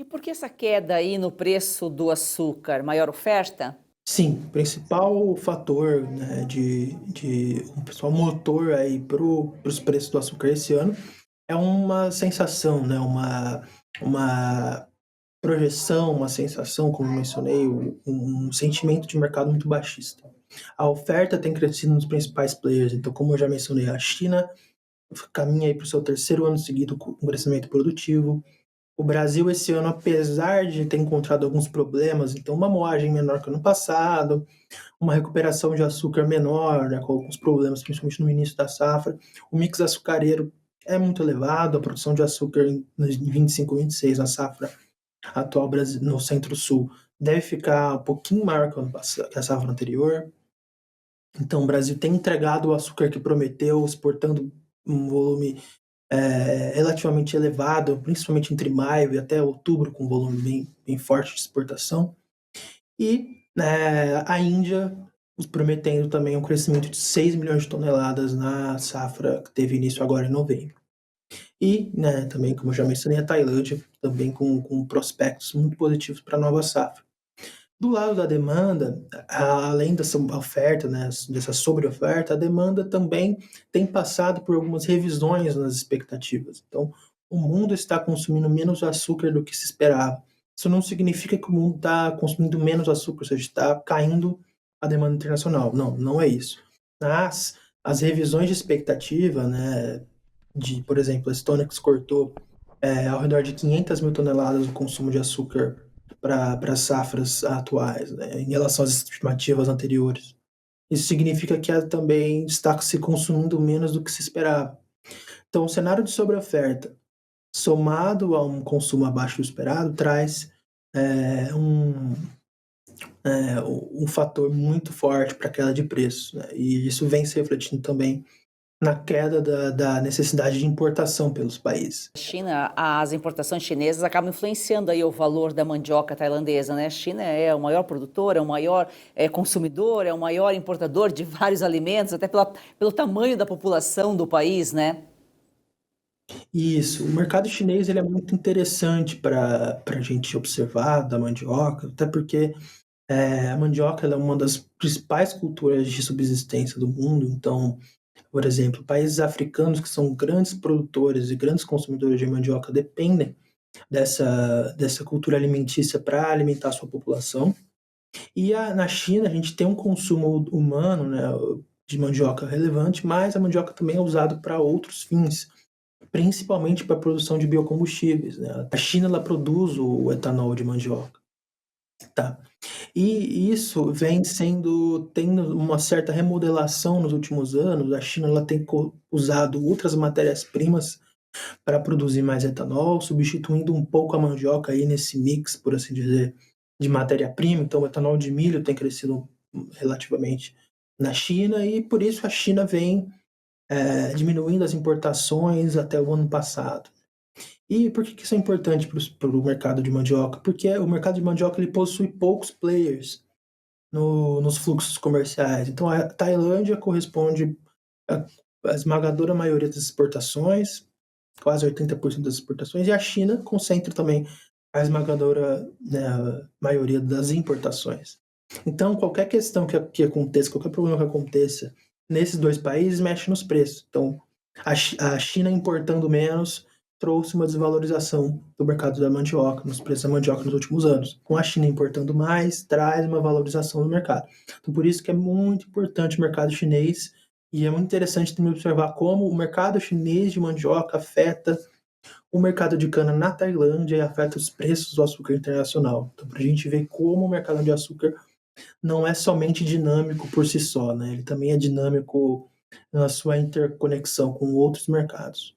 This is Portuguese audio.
E por que essa queda aí no preço do açúcar? Maior oferta? Sim, principal fator, né, de um principal motor aí para os preços do açúcar esse ano é uma sensação, né, uma projeção, uma sensação, como eu mencionei, um sentimento de mercado muito baixista. A oferta tem crescido nos principais players, então, como eu já mencionei, a China caminha aí para o seu terceiro ano seguido com crescimento produtivo. O Brasil esse ano, apesar de ter encontrado alguns problemas, então uma moagem menor que o ano passado, uma recuperação de açúcar menor, né, com alguns problemas, principalmente no início da safra. O mix açucareiro é muito elevado, a produção de açúcar em 25, 26, na safra atual no Centro-Sul, deve ficar um pouquinho maior que a safra anterior. Então, o Brasil tem entregado o açúcar que prometeu, exportando um volume relativamente elevado, principalmente entre maio e até outubro, com um volume bem forte de exportação. E a Índia prometendo também um crescimento de 6 milhões de toneladas na safra que teve início agora em novembro. E, né, também, como eu já mencionei, a Tailândia também com prospectos muito positivos para a nova safra. Do lado da demanda, além dessa oferta, né, dessa sobre-oferta, a demanda também tem passado por algumas revisões nas expectativas. Então, o mundo está consumindo menos açúcar do que se esperava. Isso não significa que o mundo está consumindo menos açúcar, ou seja, está caindo a demanda internacional. Não, não é isso. Mas as revisões de expectativa, né, por exemplo, a Stonex cortou ao redor de 500 mil toneladas o consumo de açúcar para as safras atuais, né, em relação às estimativas anteriores. Isso significa que ela também está se consumindo menos do que se esperava. Então, o cenário de sobreoferta, somado a um consumo abaixo do esperado, traz é, um, um fator muito forte para a queda de preço. Né? E isso vem se refletindo também na queda da necessidade de importação pelos países. A China, as importações chinesas acabam influenciando aí o valor da mandioca tailandesa, né? A China é o maior produtor, é o maior consumidor, é o maior importador de vários alimentos, até pelo tamanho da população do país, né? Isso, o mercado chinês ele é muito interessante para a gente observar da mandioca, até porque a mandioca ela é uma das principais culturas de subsistência do mundo. Então, por exemplo, países africanos que são grandes produtores e grandes consumidores de mandioca dependem dessa cultura alimentícia para alimentar a sua população. E na China a gente tem um consumo humano, né, de mandioca relevante, mas a mandioca também é usada para outros fins, principalmente para a produção de biocombustíveis. Né? A China ela produz o etanol de mandioca. Tá? E isso vem tendo uma certa remodelação nos últimos anos. A China ela tem usado outras matérias-primas para produzir mais etanol, substituindo um pouco a mandioca aí nesse mix, por assim dizer, de matéria-prima. Então, o etanol de milho tem crescido relativamente na China e por isso a China vem diminuindo as importações até o ano passado. E por que isso é importante para o mercado de mandioca? Porque o mercado de mandioca ele possui poucos players nos fluxos comerciais. Então, a Tailândia corresponde à esmagadora maioria das exportações, quase 80% das exportações, e a China concentra também a esmagadora, né, maioria das importações. Então, qualquer questão que aconteça, qualquer problema que aconteça nesses dois países, mexe nos preços. Então, a China importando menos trouxe uma desvalorização do mercado da mandioca, nos preços da mandioca nos últimos anos. Com a China importando mais, traz uma valorização do mercado. Então, por isso que é muito importante o mercado chinês e é muito interessante também observar como o mercado chinês de mandioca afeta o mercado de cana na Tailândia e afeta os preços do açúcar internacional. Então, para a gente ver como o mercado de açúcar não é somente dinâmico por si só, né? Ele também é dinâmico na sua interconexão com outros mercados.